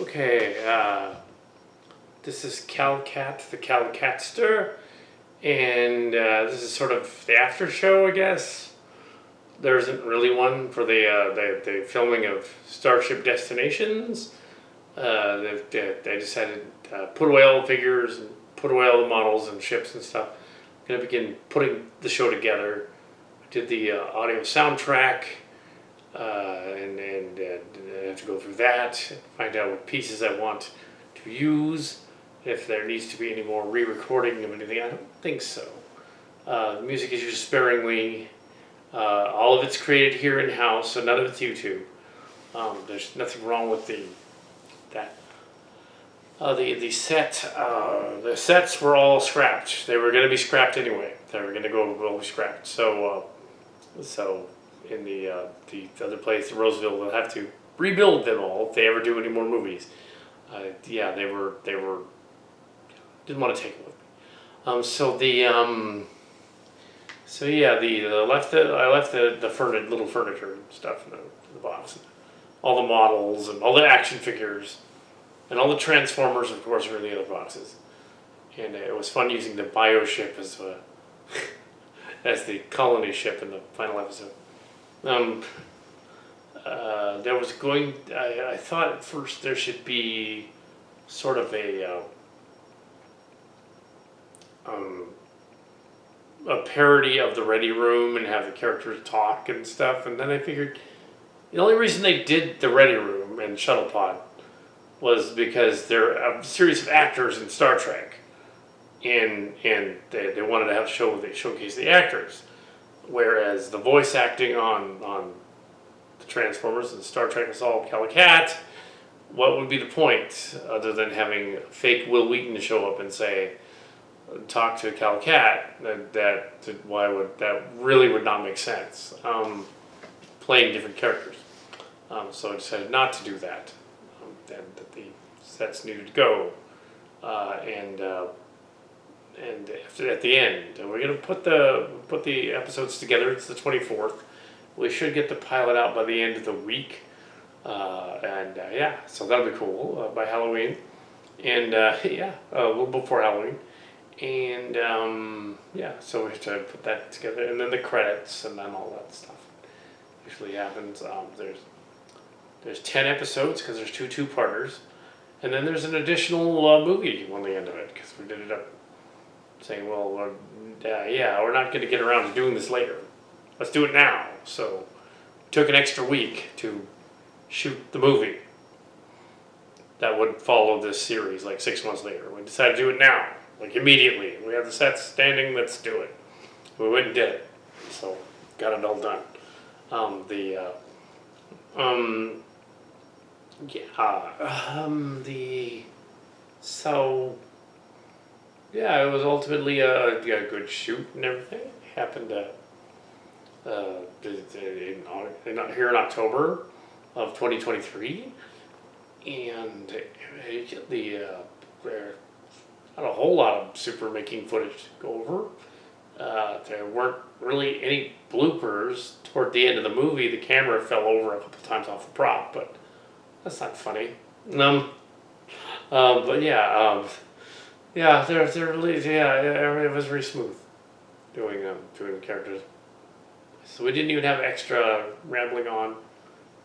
Okay, this is CalCat, the CalCatster, and this is sort of the after show, I guess. There isn't really one for the filming of Starship Destinations. They decided to put away all the figures and put away all the models and ships and stuff. I'm going to begin putting the show together. I did the audio soundtrack. And I have to go through that, find out what pieces I want to use, if there needs to be any more re-recording of anything. I don't think so. The music is used sparingly. All of it's created here in-house, so none of it's YouTube. There's nothing wrong with the set. The sets were all scrapped. They were going to be scrapped anyway. They were going to go scrapped. So in the other place, Roseville, will have to rebuild them all if they ever do any more movies. Yeah, they were didn't want to take them with me. I left the little furniture and stuff in the box, all the models and all the action figures, and all the Transformers, of course, were in the other boxes. And it was fun using the bio ship as as the colony ship in the final episode. There was I thought at first there should be sort of a parody of the Ready Room and have the characters talk and stuff, and then I figured the only reason they did the Ready Room and Shuttle Pod was because they're a series of actors in Star Trek, and they wanted to have a show where they showcase the actors. Whereas the voice acting on the Transformers and Star Trek is all CalCat, what would be the point other than having fake Will Wheaton show up and say, talk to CalCat? That really would not make sense. Playing different characters. So I decided not to do that. And that the sets needed to go. And at the end, we're going to put the episodes together. It's the 24th. We should get the pilot out by the end of the week. So that'll be cool by Halloween. And a little before Halloween. And so we have to put that together. And then the credits and then all that stuff usually happens. There's 10 episodes because there's two two-parters. And then there's an additional movie on the end of it because we did it up. Saying, well, we're not going to get around to doing this later. Let's do it now. So, it took an extra week to shoot the movie that would follow this series, like 6 months later. We decided to do it now, like immediately. We have the sets standing, let's do it. We went and did it. So, got it all done. Yeah, it was ultimately a good shoot and everything. It happened here in October of 2023, and there not a whole lot of super making footage to go over. There weren't really any bloopers. Toward the end of the movie, the camera fell over a couple times off the prop, but that's not funny. Yeah, it was very smooth doing the characters. So we didn't even have extra rambling on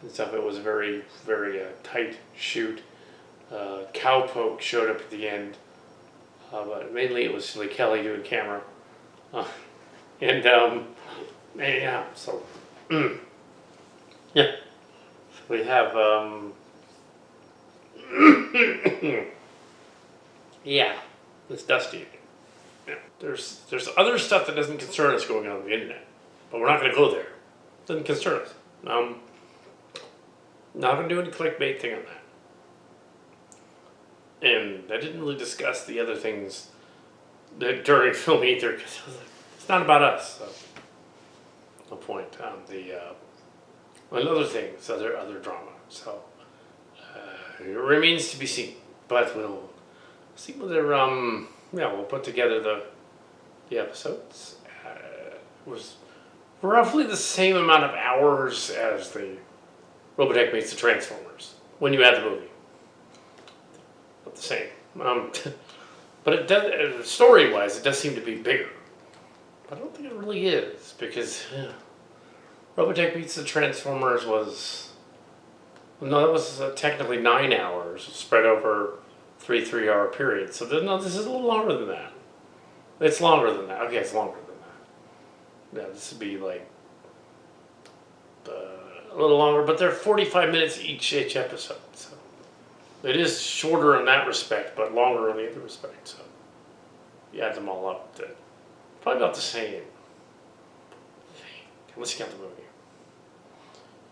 and stuff. It was a very, very tight shoot. Cowpoke showed up at the end, but mainly it was Silly Kelly doing camera. So we have it's dusty. Yeah. There's other stuff that doesn't concern us going on the internet, but we're not going to go there. It doesn't concern us. Not going to do any clickbait thing on that. And I didn't really discuss the other things during filming either, because it's not about us. So no point. Other things, other drama. So it remains to be seen, but we'll see whether we'll put together the episodes. It was roughly the same amount of hours as the Robotech meets the Transformers when you add the movie. about the same. But it does, story-wise, it does seem to be bigger. But I don't think it really is, because Robotech Beats the Transformers was... No, that was technically 9 hours, spread over 3 3-hour periods. So no, this is a little longer than that. It's longer than that. Okay, it's longer than that. Yeah, this would be like a little longer, but they're 45 minutes each episode. So it is shorter in that respect, but longer in the other respect. So you add them all up, probably about the same. Unless you count the movie.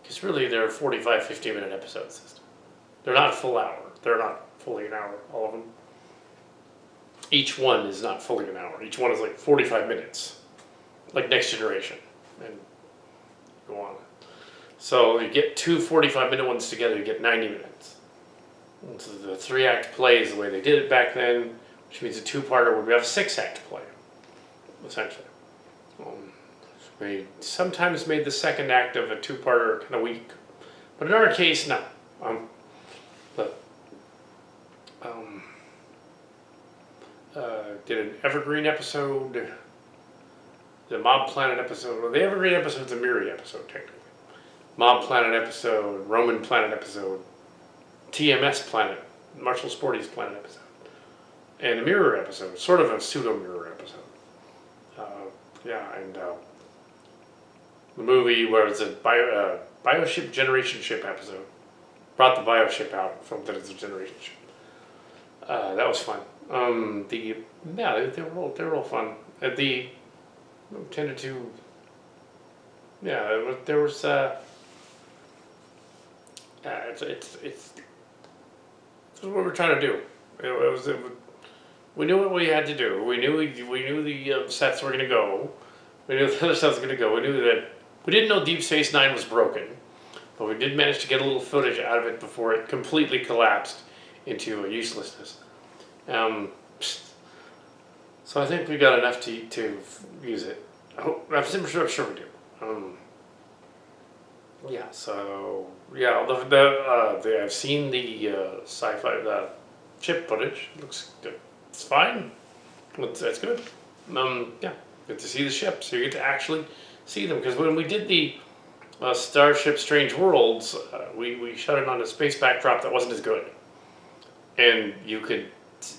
Because really they're 45, 50-minute episodes. They're not a full hour. They're not fully an hour, all of them. Each one is not fully an hour. Each one is like 45 minutes. Like Next Generation. And go on. So you get two 45-minute ones together, you get 90 minutes. And so the 3-act play is the way they did it back then, which means a 2-parter would have a 6-act play, essentially. We sometimes made the second act of a 2-parter kind of weak, but in our case, no. Did an Evergreen episode, the Mob Planet episode. Well, the Evergreen episode's a Miri episode, technically. Mob Planet episode, Roman Planet episode, TMS Planet, Marshall Sporty's Planet episode, and a Mirror episode, sort of a pseudo-Mirror episode. And the movie where it's a Bioship Generation Ship episode. Brought the Bioship out, filmed it as a generation ship. That was fun. They were all fun. Tended to, there was it's what we're trying to do. We knew what we had to do. We knew the sets were going to go. We knew the other stuff was going to go. We knew that we didn't know Deep Space Nine was broken, but we did manage to get a little footage out of it before it completely collapsed into uselessness. So I think we got enough to use it. I'm sure we do. I've seen the sci-fi chip footage. It looks good. It's fine. That's good. Get to see the ship, so you get to actually see them. Because when we did the Starship Strange Worlds, we shot it on a space backdrop that wasn't as good. And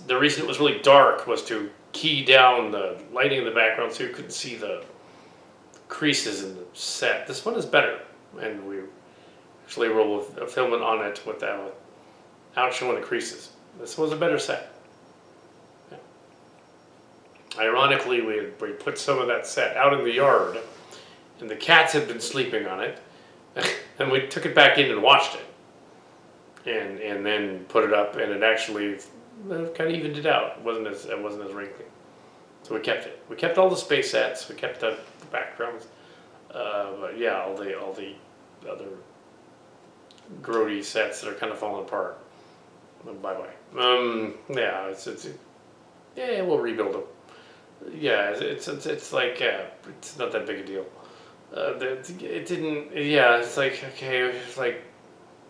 the reason it was really dark was to key down the lighting in the background so you couldn't see the creases in the set. This one is better, and we actually were filming on it without showing the creases. This was a better set. Yeah. Ironically, we put some of that set out in the yard, and the cats had been sleeping on it, and we took it back in and washed it, and then put it up, and it actually kind of evened it out. It wasn't as wrinkly, so we kept it. We kept all the space sets. We kept the backgrounds, but yeah, all the other grody sets that are kind of falling apart. Bye bye. We'll rebuild them. Yeah, it's like it's not that big a deal. It didn't. Yeah, it's like okay, it's like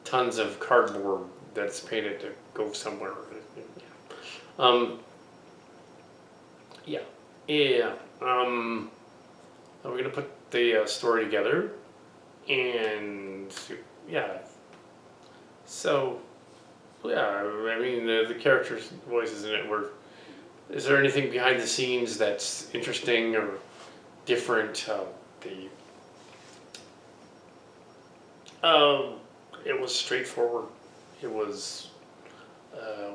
tons of cardboard that's painted to go somewhere. We're gonna put the story together, and so I mean the characters' voices in it were. Is there anything behind the scenes that's interesting or different? It was straightforward. It was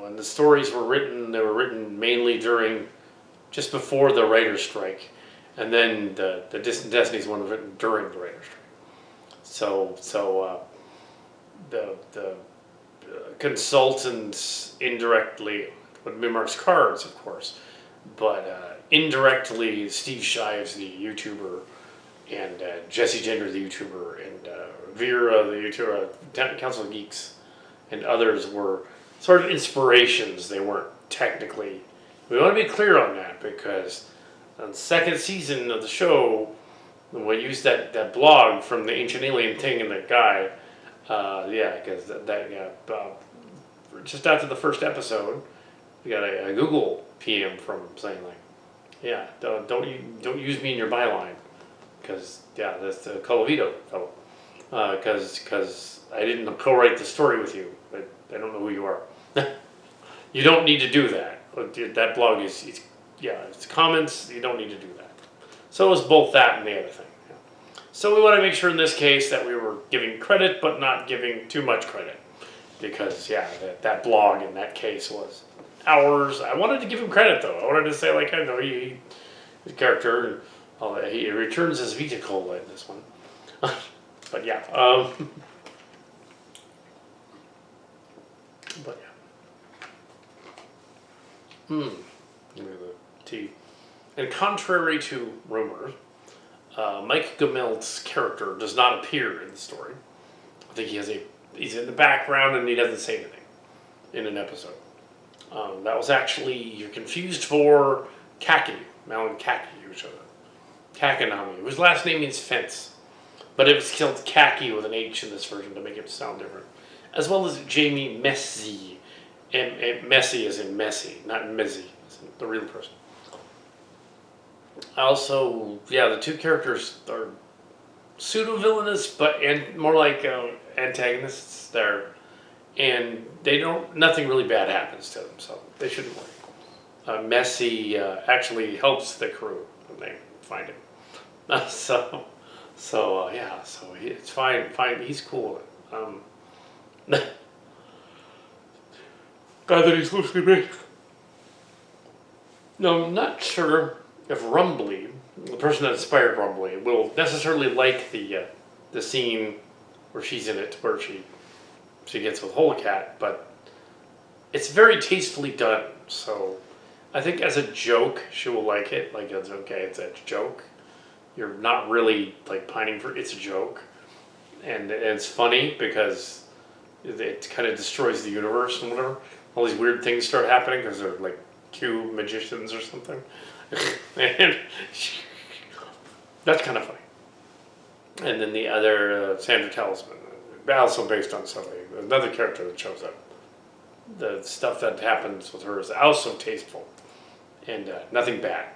when the stories were written. They were written mainly just before the writer's strike, and then the Distant Destinies one was written during the writer's strike. So the consultants indirectly would Mimark's cards, of course, but indirectly Steve Shives, the YouTuber, and Jesse Gender, the YouTuber, and Vera, the YouTuber, Council of Geeks, and others were sort of inspirations. They weren't technically. We want to be clear on that because on the second season of the show, we used that blog from the Ancient Alien thing and that guy. Because just after the first episode, we got a Google PM from saying like, yeah, don't use me in your byline, because yeah, that's the Colavito fellow, because I didn't co-write the story with you, but I don't know who you are. You don't need to do that. That blog is yeah, it's comments. You don't need to do that. So it was both that and the other thing. Yeah. So we want to make sure in this case that we were giving credit, but not giving too much credit, because yeah, that blog in that case was ours. I wanted to give him credit though. I wanted to say like, I know his character, he returns his Viticola in this one. But yeah, but yeah. Look at the tea. And contrary to rumors, Mike Gamelt's character does not appear in the story. I think he's in the background and he doesn't say anything in an episode. That was actually, you're confused for Kaki, Malin Kaki, who showed up. Kakanami, whose last name means fence. But it was killed Kaki with an H in this version to make it sound different. As well as Jamie Messi. And Messi is in Messi, not Mezzi, the real person. Also, yeah, the two characters are pseudo-villainous, and more like antagonists there. And nothing really bad happens to them, so they shouldn't worry. Messi actually helps the crew when they find him. So it's fine, he's cool. Glad that he's loosely based. No, I'm not sure if Rumbly, the person that inspired Rumbly, will necessarily like the scene where she's in it, where she gets with Holocat, but it's very tastefully done. So I think as a joke, she will like it. Like, it's okay, it's a joke. You're not really like pining for it's a joke, and it's funny because it kind of destroys the universe and whatever. All these weird things start happening because they're like cube magicians or something, and that's kind of funny. And then the other Sandra Talisman, also based on somebody, another character that shows up. The stuff that happens with her is also tasteful and nothing bad.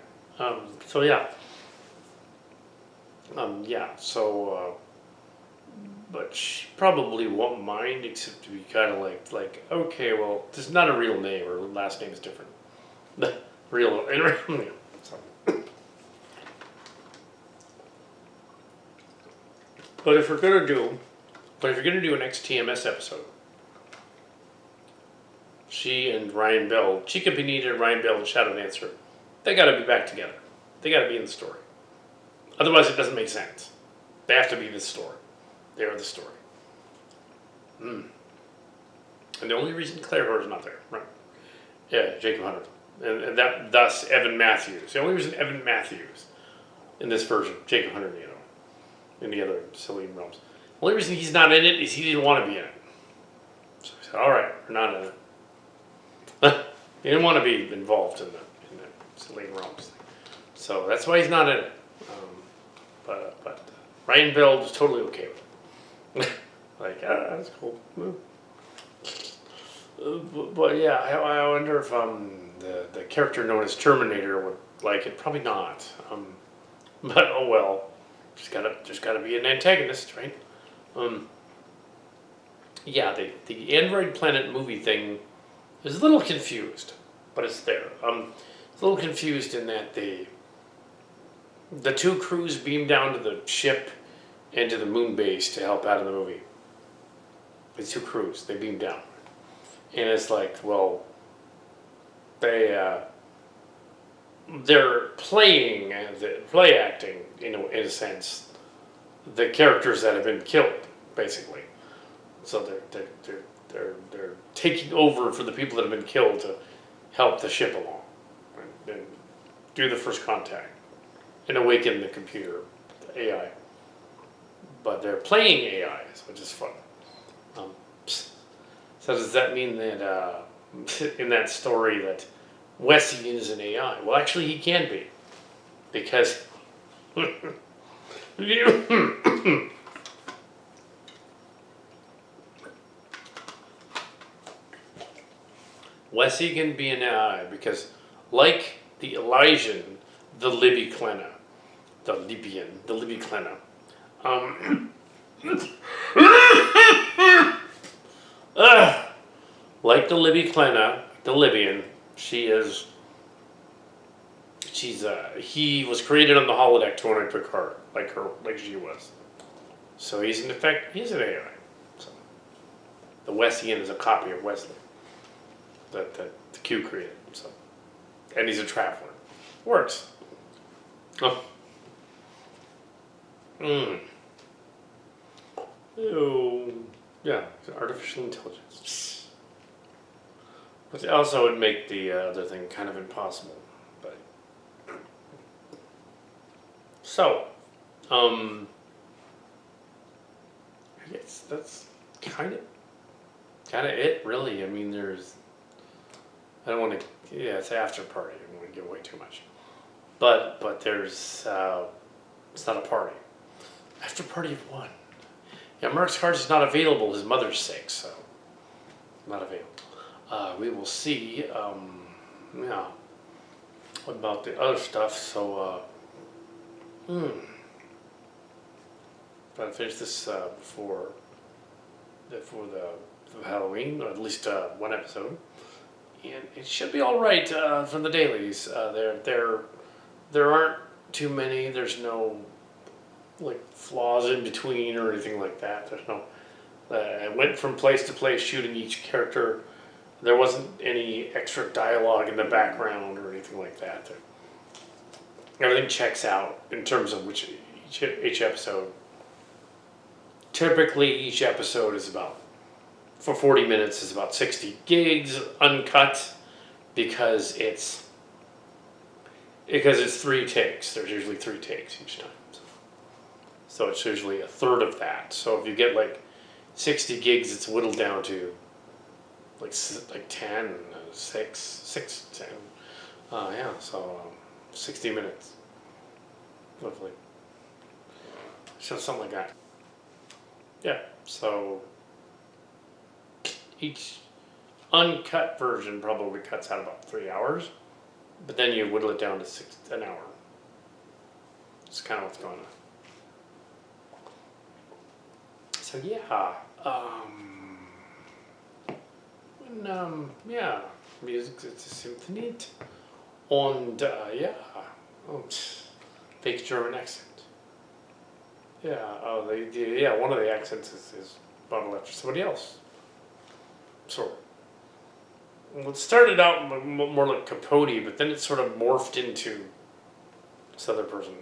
So yeah. But she probably won't mind, except to be kind of like, okay, well, this is not a real name, her last name is different. Real. So. But if you're gonna do an XTMS episode, she and Ryan Bell, Chica Benita and Ryan Bell and Shadow Dancer, they gotta be back together. They gotta be in the story. Otherwise it doesn't make sense. They have to be the story. They are the story. And the only reason Claire is not there, right? Yeah, Jacob Hunter. And thus Evan Matthews. The only reason Evan Matthews in this version, Jacob Hunter, in the other Celine realms. The only reason he's not in it is he didn't want to be in it. So he said, all right, we're not in it. He didn't want to be involved in the Celine realms thing. So that's why he's not in it. But Ryan Bell was totally okay with it. Like, that's cool. But yeah, I wonder if the character known as Terminator would like it. Probably not. But oh well. Just gotta be an antagonist, right? Yeah, the Android Planet movie thing is a little confused, but it's there. It's a little confused in that the two crews beam down to the ship and to the moon base to help out in the movie. The two crews, they beam down. And it's like, well, they're playing, play acting, in a sense, the characters that have been killed, basically. So they're taking over for the people that have been killed to help the ship along, right? And do the first contact and awaken the computer, the AI. But they're playing AIs, which is fun. So does that mean that in that story that Wessie is an AI? Well, actually, he can be, because Wessie can be an ally because, like the Elysian, the Libby Clenna, the Libby Clenna, like the Libby Clenna, the Libyan, she's he was created on the holodeck to anoint Picard, like she was. So he's in effect, he's an AI. So the Wessian is a copy of Wesley that the Q created. So, and he's a traveler. Works. Oh. Oh. Yeah, artificial intelligence. But also would make the other thing kind of impossible. But so, I guess that's kind of it, really. I mean, I don't want to. Yeah, it's after party. I don't want to give away too much. But there's it's not a party. After party of one. Yeah, Merck's cards is not available. His mother's sick, so not available. We will see. Yeah. What about the other stuff? So, Gotta finish this before the Halloween, or at least one episode, and it should be all right for the dailies. There aren't too many. There's no like flaws in between or anything like that. There's no. I went from place to place shooting each character. There wasn't any extra dialogue in the background or anything like that. Everything checks out in terms of each episode. Typically, each episode is for 40 minutes, is about 60 gigs uncut because it's 3 takes. There's usually 3 takes each time. So it's usually a third of that. So if you get like 60 gigs, it's whittled down to like 10, 6, 10. Yeah, so 60 minutes, roughly. So something like that. Yeah, so each uncut version probably cuts out about 3 hours, but then you whittle it down to an hour. It's kind of what's going on. So yeah, yeah, music, it's a symphony, and yeah, fake German accent. Yeah, yeah, one of the accents is modeled after somebody else. Sort of. Well, it started out more like Capote, but then it sort of morphed into this other person.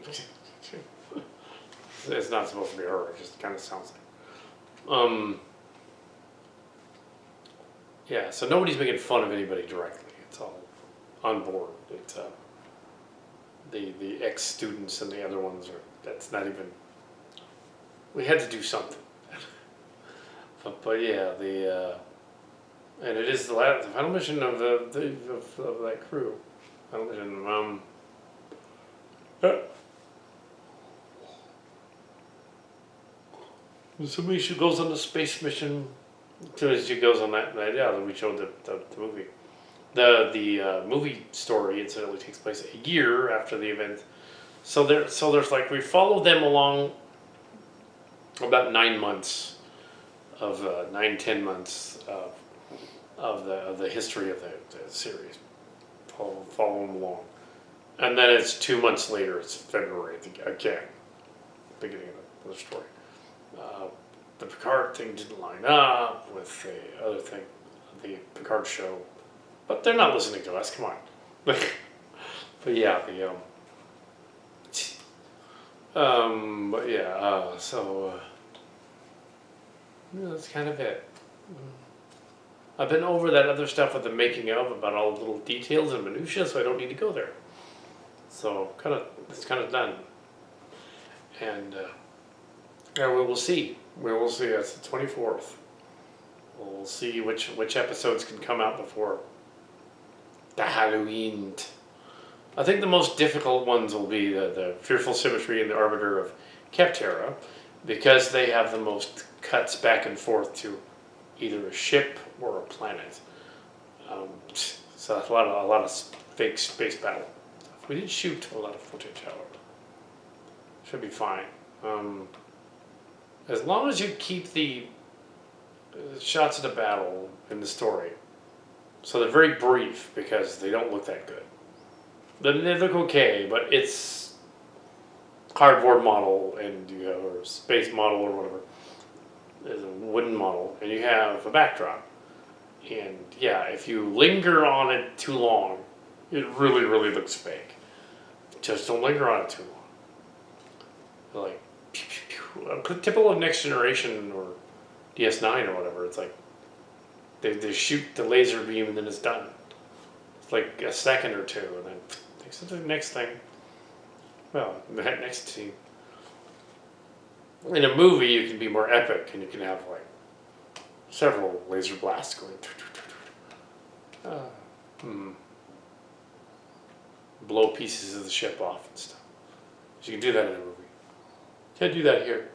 It's not supposed to be her, it just kind of sounds like. Yeah, so nobody's making fun of anybody directly. It's all on board. It's the ex-students and the other ones that's not even. We had to do something. but yeah, and it is the final mission of of that crew. Final mission. Somebody she goes on the space mission. She goes on that. Yeah, we showed the movie. The movie story incidentally takes place a year after the event. So there's like we follow them along about 9 months of 10 months of the history of the series. Follow them along, and then it's 2 months later. It's February again, beginning of the story. The Picard thing didn't line up with the other thing, the Picard show, but they're not listening to us. Come on, but yeah, but yeah, so yeah, that's kind of it. I've been over that other stuff with the making of about all the little details and minutiae, so I don't need to go there. So it's kind of done, and yeah, we will see. We will see. That's the 24th. We'll see which episodes can come out before the Halloween. I think the most difficult ones will be the Fearful Symmetry and the Arbiter of Chimera, because they have the most cuts back and forth to either a ship or a planet. So that's a lot of fake space battle. We did shoot a lot of footage, however. Should be fine. As long as you keep the shots of the battle in the story, so they're very brief because they don't look that good. They look okay, but it's cardboard model and you have or space model or whatever. There's a wooden model and you have a backdrop. And yeah, if you linger on it too long, it really, really looks fake. Just don't linger on it too long. Like, pew, pew, pew. Typical of Next Generation or DS9 or whatever. It's like they shoot the laser beam and then it's done. It's like a second or two, and then takes it to the next thing. Well, that next scene. In a movie, you can be more epic, and you can have like several laser blasts going. Blow pieces of the ship off and stuff. So you can do that in a movie. Can't do that here.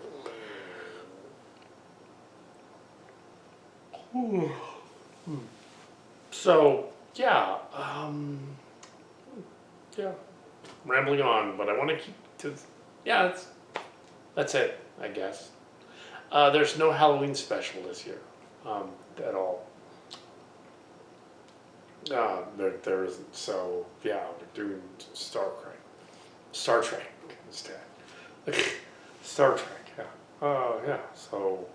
So yeah, yeah, rambling on, but I want to keep to. Yeah, that's it, I guess. There's no Halloween special this year, at all. There isn't. So yeah, we're doing Star Trek instead. Star Trek. Yeah. Yeah. So.